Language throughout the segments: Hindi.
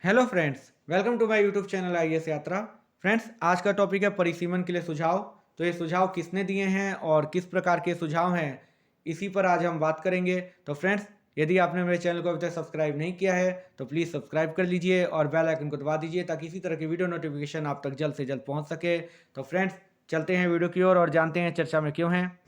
Hello friends, welcome to my YouTube channel IAS Yatra. Friends, आज का टॉपिक है परिसीमन के लिए सुझाव। तो ये सुझाव किसने दिए हैं और किस प्रकार के सुझाव हैं, इसी पर आज हम बात करेंगे। तो फ्रेंड्स, यदि आपने मेरे चैनल को अभी तक सब्सक्राइब नहीं किया है तो प्लीज़ सब्सक्राइब कर लीजिए और बेल आइकन को दबा दीजिए ताकि इसी तरह की वीडियो नोटिफिकेशन आप तक जल्द से जल्द पहुँच सके। तो फ्रेंड्स, चलते हैं वीडियो की ओर और जानते हैं चर्चा में क्यों हैं।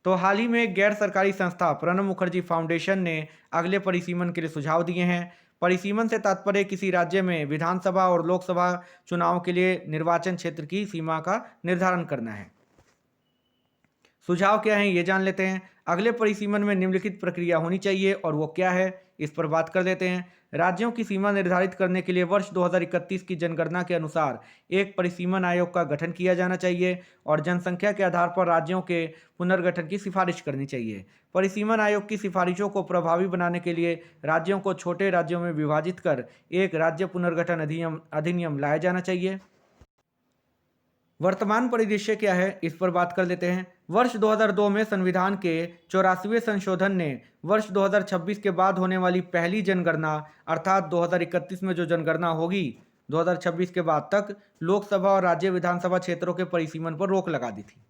तो हाल ही में एक गैर सरकारी संस्था प्रणब मुखर्जी फाउंडेशन ने अगले परिसीमन के लिए सुझाव दिए हैं। परिसीमन से तात्पर्य किसी राज्य में विधानसभा और लोकसभा चुनाव के लिए निर्वाचन क्षेत्र की सीमा का निर्धारण करना है। सुझाव क्या है ये जान लेते हैं। अगले परिसीमन में निम्नलिखित प्रक्रिया होनी चाहिए और वो क्या है, इस पर बात कर लेते हैं। राज्यों की सीमा निर्धारित करने के लिए वर्ष 2031 की जनगणना के अनुसार एक परिसीमन आयोग का गठन किया जाना चाहिए और जनसंख्या के आधार पर राज्यों के पुनर्गठन की सिफारिश करनी चाहिए। परिसीमन आयोग की सिफारिशों को प्रभावी बनाने के लिए राज्यों को छोटे राज्यों में विभाजित कर एक राज्य पुनर्गठन अधिनियम अधिनियम लाया जाना चाहिए। वर्तमान परिदृश्य क्या है, इस पर बात कर लेते हैं। वर्ष 2002 में संविधान के 84वें संशोधन ने वर्ष 2026 के बाद होने वाली पहली जनगणना अर्थात 2031 में जो जनगणना होगी 2026 के बाद तक लोकसभा और राज्य विधानसभा क्षेत्रों के परिसीमन पर रोक लगा दी थी।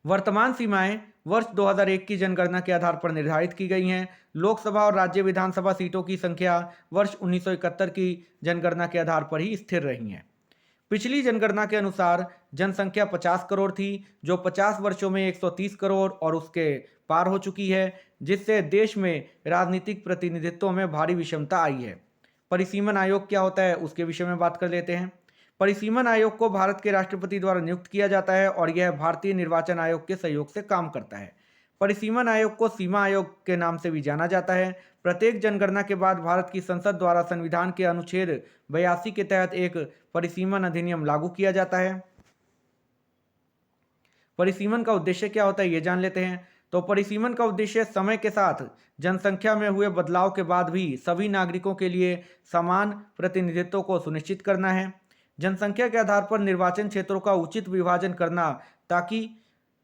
वर्तमान सीमाएं वर्ष 2001 की जनगणना के आधार पर निर्धारित की गई हैं। लोकसभा और राज्य विधानसभा सीटों की संख्या वर्ष 1971 की जनगणना के आधार पर ही स्थिर रही हैं। पिछली जनगणना के अनुसार जनसंख्या 50 करोड़ थी, जो 50 वर्षों में 130 करोड़ और उसके पार हो चुकी है, जिससे देश में राजनीतिक प्रतिनिधित्व में भारी विषमता आई है। परिसीमन आयोग क्या होता है, उसके विषय में बात कर लेते हैं। परिसीमन आयोग को भारत के राष्ट्रपति द्वारा नियुक्त किया जाता है और यह भारतीय निर्वाचन आयोग के सहयोग से काम करता है। परिसीमन आयोग को सीमा आयोग के नाम से भी जाना जाता है। प्रत्येक जनगणना के बाद भारत की संसद द्वारा संविधान के अनुच्छेद 82 के तहत एक परिसीमन अधिनियम लागू किया जाता है। परिसीमन का उद्देश्य क्या होता है ये जान लेते हैं। तो परिसीमन का उद्देश्य समय के साथ जनसंख्या में हुए बदलाव के बाद भी सभी नागरिकों के लिए समान प्रतिनिधित्व को सुनिश्चित करना है। जनसंख्या के आधार पर निर्वाचन क्षेत्रों का उचित विभाजन करना ताकि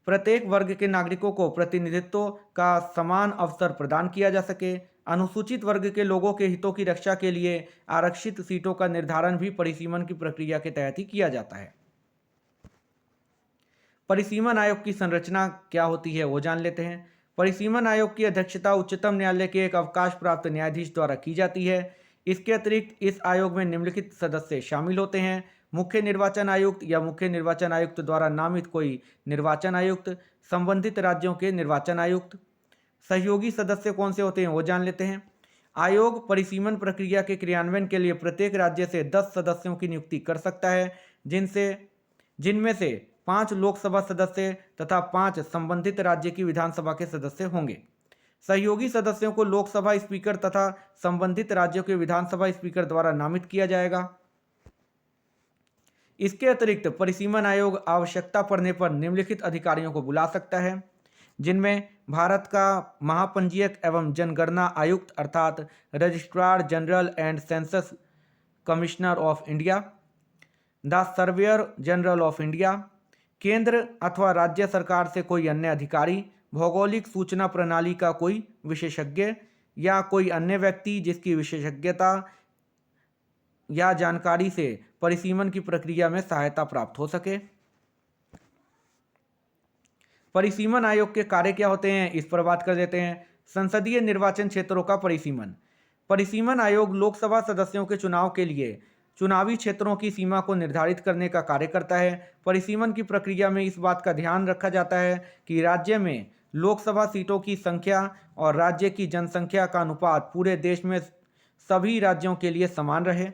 प्रत्येक वर्ग के नागरिकों को प्रतिनिधित्व का समान अवसर प्रदान किया जा सके। अनुसूचित वर्ग के लोगों के हितों की रक्षा के लिए आरक्षित सीटों का निर्धारण भी परिसीमन की प्रक्रिया के तहत ही किया जाता है। परिसीमन आयोग की संरचना क्या होती है वो जान लेते हैं। परिसीमन आयोग की अध्यक्षता उच्चतम न्यायालय के एक अवकाश प्राप्त न्यायाधीश द्वारा की जाती है। इसके अतिरिक्त इस आयोग में निम्नलिखित सदस्य शामिल होते हैं। मुख्य निर्वाचन आयुक्त या मुख्य निर्वाचन आयुक्त द्वारा नामित कोई निर्वाचन आयुक्त, संबंधित राज्यों के निर्वाचन आयुक्त। सहयोगी सदस्य कौन से होते हैं वो जान लेते हैं। आयोग परिसीमन प्रक्रिया के क्रियान्वयन के लिए प्रत्येक राज्य से 10 सदस्यों की नियुक्ति कर सकता है, जिनमें से 5 लोकसभा सदस्य तथा 5 संबंधित राज्य की विधानसभा के सदस्य होंगे। सहयोगी सदस्यों को लोकसभा स्पीकर तथा संबंधित राज्यों के विधानसभा स्पीकर द्वारा नामित किया जाएगा। इसके अतिरिक्त परिसीमन आयोग आवश्यकता पड़ने पर निम्नलिखित अधिकारियों को बुला सकता है, जिनमें भारत का महापंजीयक एवं जनगणना आयुक्त अर्थात registrar general and census commissioner of India, the surveyor general of India, केंद्र अथवा राज्य सरकार से कोई अन्य अधिकारी, भौगोलिक सूचना प्रणाली का कोई विशेषज्ञ या कोई अन्य व्यक्ति जिसकी विशेषज्ञता या जानकारी से परिसीमन की प्रक्रिया में सहायता प्राप्त हो सके। परिसीमन आयोग के कार्य क्या होते हैं, इस पर बात कर लेते हैं। संसदीय निर्वाचन क्षेत्रों का परिसीमन। परिसीमन आयोग लोकसभा सदस्यों के चुनाव के लिए चुनावी क्षेत्रों की सीमा को निर्धारित करने का कार्य करता है। परिसीमन की प्रक्रिया में इस बात का ध्यान रखा जाता है कि राज्य में लोकसभा सीटों की संख्या और राज्य की जनसंख्या का अनुपात पूरे देश में सभी राज्यों के लिए समान रहे।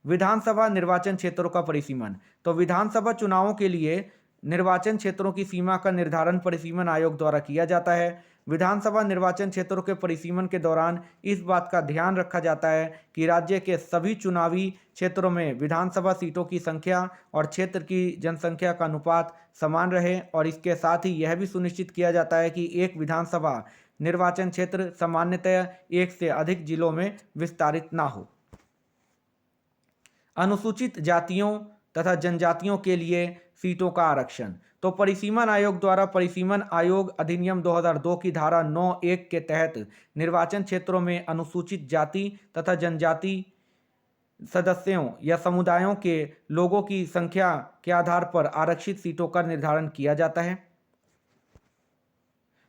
विधानसभा निर्वाचन क्षेत्रों का परिसीमन। तो विधानसभा चुनावों के लिए निर्वाचन क्षेत्रों की सीमा का निर्धारण परिसीमन आयोग द्वारा किया जाता है। विधानसभा निर्वाचन क्षेत्रों के परिसीमन के दौरान इस बात का ध्यान रखा जाता है कि राज्य के सभी चुनावी क्षेत्रों में विधानसभा सीटों की संख्या और क्षेत्र की जनसंख्या का अनुपात समान रहे और इसके साथ ही यह भी सुनिश्चित किया जाता है कि एक विधानसभा निर्वाचन क्षेत्र सामान्यतः एक से अधिक जिलों में विस्तारित ना हो। अनुसूचित जातियों तथा जनजातियों के लिए सीटों का आरक्षण। तो परिसीमन आयोग द्वारा परिसीमन आयोग अधिनियम 2002 की धारा 9(1) के तहत निर्वाचन क्षेत्रों में अनुसूचित जाति तथा जनजाति सदस्यों या समुदायों के लोगों की संख्या के आधार पर आरक्षित सीटों का निर्धारण किया जाता है।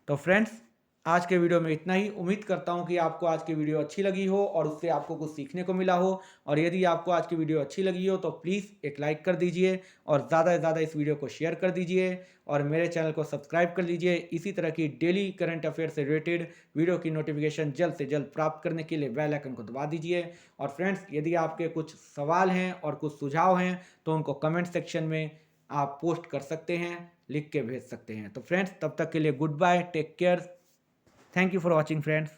तो फ्रेंड्स, आज के वीडियो में इतना ही। उम्मीद करता हूं कि आपको आज की वीडियो अच्छी लगी हो और उससे आपको कुछ सीखने को मिला हो। और यदि आपको आज की वीडियो अच्छी लगी हो तो प्लीज़ एक लाइक कर दीजिए और ज़्यादा से ज़्यादा इस वीडियो को शेयर कर दीजिए और मेरे चैनल को सब्सक्राइब कर लीजिए। इसी तरह की डेली करंट अफेयर से रिलेटेड वीडियो की नोटिफिकेशन जल्द से जल्द प्राप्त करने के लिए बेल आइकन को दबा दीजिए। और फ्रेंड्स, यदि आपके कुछ सवाल हैं और कुछ सुझाव हैं तो उनको कमेंट सेक्शन में आप पोस्ट कर सकते हैं, लिख के भेज सकते हैं। तो फ्रेंड्स, तब तक के लिए good bye, take care, thank you for watching friends.